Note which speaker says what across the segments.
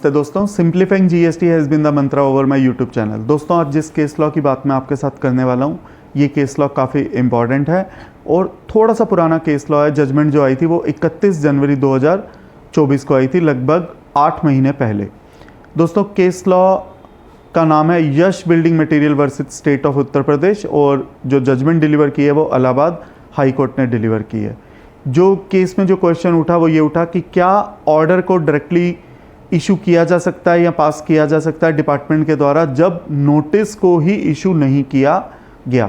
Speaker 1: तो दोस्तों, simplifying GST has been the mantra over my YouTube channel. दोस्तों, आज जिस केस लॉ की बात मैं आपके साथ करने वाला हूँ, ये केस लॉ काफ़ी इम्पॉर्टेंट है और थोड़ा सा पुराना केस लॉ है। जजमेंट जो आई थी वो 31 जनवरी 2024 को आई थी, लगभग 8 महीने पहले। दोस्तों, केस लॉ का नाम है Yash building material versus state of Uttar Pradesh और जो जजमेंट डिलीवर की है वो इलाहाबाद हाई कोर्ट ने डिलीवर की है। जो केस में जो क्वेश्चन उठा वो ये उठा कि क्या ऑर्डर को डायरेक्टली इशू किया जा सकता है या पास किया जा सकता है डिपार्टमेंट के द्वारा जब नोटिस को ही इशू नहीं किया गया।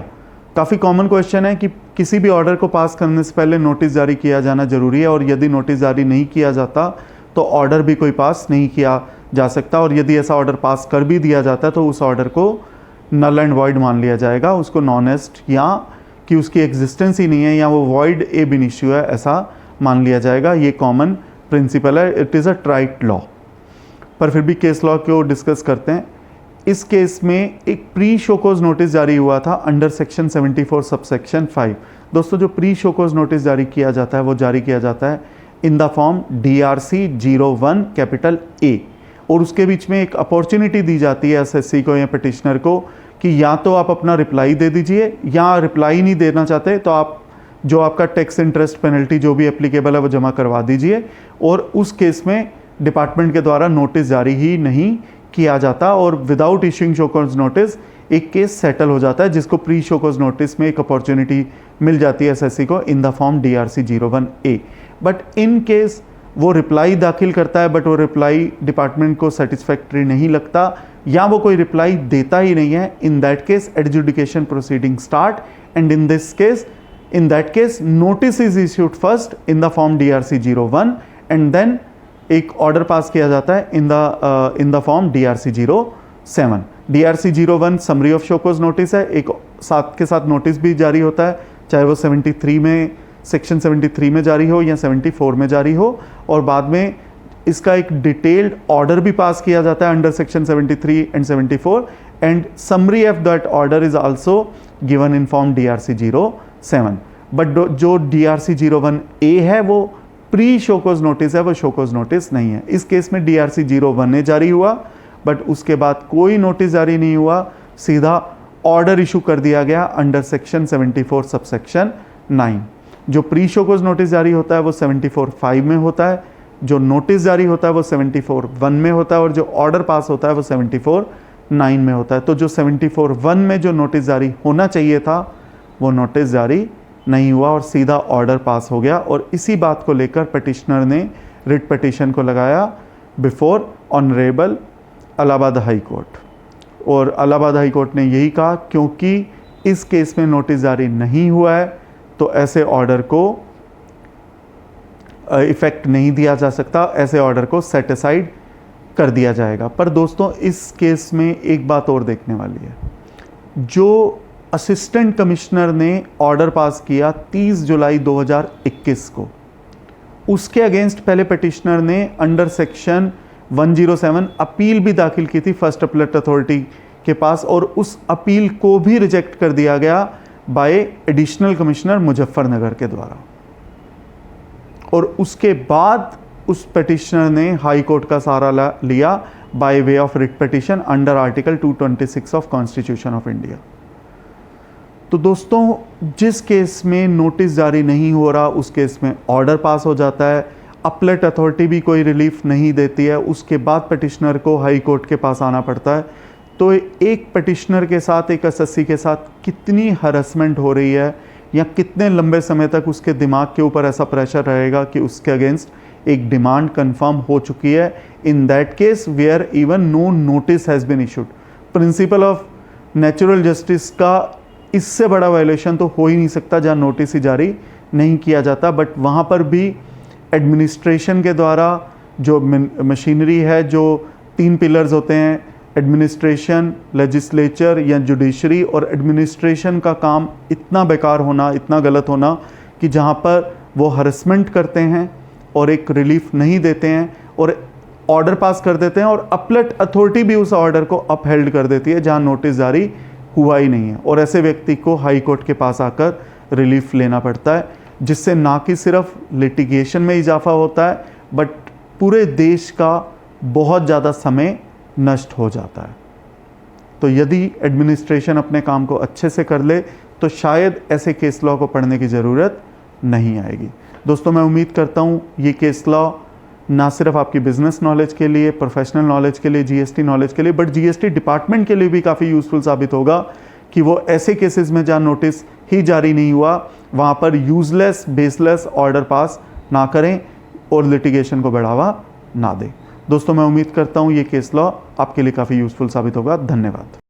Speaker 1: काफ़ी कॉमन क्वेश्चन है कि किसी भी ऑर्डर को पास करने से पहले नोटिस जारी किया जाना जरूरी है और यदि नोटिस जारी नहीं किया जाता तो ऑर्डर भी कोई पास नहीं किया जा सकता, और यदि ऐसा ऑर्डर पास कर भी दिया जाता है तो उस ऑर्डर को नल एंड वॉइड मान लिया जाएगा, उसको नॉन एस्ट या कि उसकी एग्जिस्टेंस ही नहीं है या वो वॉइड ए बिन इश्यू है ऐसा मान लिया जाएगा। ये कॉमन प्रिंसिपल है, इट इज़ अ ट्राइट लॉ। पर फिर भी केस लॉ को डिस्कस करते हैं। इस केस में एक प्री शोकोज नोटिस जारी हुआ था अंडर सेक्शन 74 सबसेक्शन 5। दोस्तों, जो प्री शोकोज नोटिस जारी किया जाता है वो जारी किया जाता है in the form DRC 01 capital A, और उसके बीच में एक अपॉर्चुनिटी दी जाती है SSC को या पिटिशनर को कि या तो आप अपना रिप्लाई दे दीजिए या रिप्लाई नहीं देना चाहते तो आप जो आपका टैक्स इंटरेस्ट पेनल्टी जो भी एप्लीकेबल है वो जमा करवा दीजिए। और उस केस में डिपार्टमेंट के द्वारा नोटिस जारी ही नहीं किया जाता और विदाउट इशूइंग शोकोज नोटिस एक केस सेटल हो जाता है, जिसको प्री शोकोज नोटिस में एक अपॉर्चुनिटी मिल जाती है SSC को इन the form DRC 01 A। But in case वो रिप्लाई दाखिल करता है बट वो रिप्लाई डिपार्टमेंट को सेटिस्फैक्ट्री नहीं लगता या वो कोई रिप्लाई देता ही नहीं है, in that case adjudication proceeding start and in that case notice is issued first in the form DRC 01 and then एक ऑर्डर पास किया जाता है in the form DRC 07। DRC 01 summary of show cause notice है, एक साथ के साथ notice भी जारी होता है, चाहे वो 73 में सेक्शन 73 में जारी हो या 74 में जारी हो, और बाद में इसका एक डिटेल्ड ऑर्डर भी पास किया जाता है under section 73 and 74 and summary of that order is also given in form DRC 07। But जो DRC 01 A है वो प्री शोकोज नोटिस है, वो शोकोज नोटिस नहीं है। इस केस में DRC 01 A जारी हुआ बट उसके बाद कोई नोटिस जारी नहीं हुआ, सीधा ऑर्डर इशू कर दिया गया अंडर सेक्शन 74 सबसेक्शन 9। जो प्री शोकोज नोटिस जारी होता है वो 74(5) में होता है, जो नोटिस जारी होता है वो 74(1) में होता है और जो ऑर्डर पास होता है वो 74(9) में होता है। तो जो 74(1) में जो नोटिस जारी होना चाहिए था वो नोटिस जारी नहीं हुआ और सीधा ऑर्डर पास हो गया, और इसी बात को लेकर पिटिशनर ने रिट पिटिशन को लगाया before honourable Allahabad high court. और इलाहाबाद हाई कोर्ट ने यही कहा क्योंकि इस केस में नोटिस जारी नहीं हुआ है तो ऐसे ऑर्डर को इफेक्ट नहीं दिया जा सकता, ऐसे ऑर्डर को सेट असाइड कर दिया जाएगा। पर दोस्तों, इस केस में एक बात और देखने वाली है। जो असिस्टेंट कमिश्नर ने ऑर्डर पास किया 30 जुलाई 2021 को, उसके अगेंस्ट पहले पिटिशनर ने अंडर सेक्शन 107 अपील भी दाखिल की थी फर्स्ट अपीलेट अथॉरिटी के पास, और उस अपील को भी रिजेक्ट कर दिया गया बाय एडिशनल कमिश्नर मुजफ्फरनगर के द्वारा। और उसके बाद उस पिटिशनर ने हाई कोर्ट का सहारा लिया by way of writ petition under article 226 of constitution of India. तो दोस्तों, जिस केस में नोटिस जारी नहीं हो रहा उस केस में ऑर्डर पास हो जाता है, अपीलेट अथॉरिटी भी कोई रिलीफ नहीं देती है, उसके बाद पिटिशनर को हाई कोर्ट के पास आना पड़ता है। तो एक पिटिशनर के साथ, एक SSC के साथ कितनी हरासमेंट हो रही है या कितने लंबे समय तक उसके दिमाग के ऊपर ऐसा प्रेशर रहेगा कि उसके अगेंस्ट एक डिमांड कंफर्म हो चुकी है in that case where even no notice has been issued. Principle of natural justice का इससे बड़ा वायलेशन तो हो ही नहीं सकता जहाँ नोटिस ही जारी नहीं किया जाता। बट वहाँ पर भी एडमिनिस्ट्रेशन के द्वारा जो मशीनरी है, जो 3 पिलर्स होते हैं, एडमिनिस्ट्रेशन, लेजिस्लेचर या जुडिशरी, और एडमिनिस्ट्रेशन का काम इतना बेकार होना, इतना गलत होना कि जहाँ पर वो हरसमेंट करते हैं और एक रिलीफ नहीं देते हैं और ऑर्डर पास कर देते हैं, और अपीलेट अथॉरिटी भी उस ऑर्डर को अपहेल्ड कर देती है जहाँ नोटिस जारी हुआ ही नहीं है, और ऐसे व्यक्ति को हाई कोर्ट के पास आकर रिलीफ लेना पड़ता है, जिससे ना कि सिर्फ लिटिगेशन में इजाफा होता है बट पूरे देश का बहुत ज़्यादा समय नष्ट हो जाता है। तो यदि एडमिनिस्ट्रेशन अपने काम को अच्छे से कर ले तो शायद ऐसे केस लॉ को पढ़ने की ज़रूरत नहीं आएगी। दोस्तों, मैं उम्मीद करता हूँ ये केस लॉ ना सिर्फ आपकी बिजनेस नॉलेज के लिए, प्रोफेशनल नॉलेज के लिए, जीएसटी नॉलेज के लिए, बट जीएसटी डिपार्टमेंट के लिए भी काफ़ी यूज़फुल साबित होगा कि वो ऐसे केसेस में जहाँ नोटिस ही जारी नहीं हुआ वहाँ पर यूजलेस, बेसलेस ऑर्डर पास ना करें और लिटिगेशन को बढ़ावा ना दें। दोस्तों, मैं उम्मीद करता हूँ ये केस लॉ आपके लिए काफ़ी यूज़फुल साबित होगा। धन्यवाद।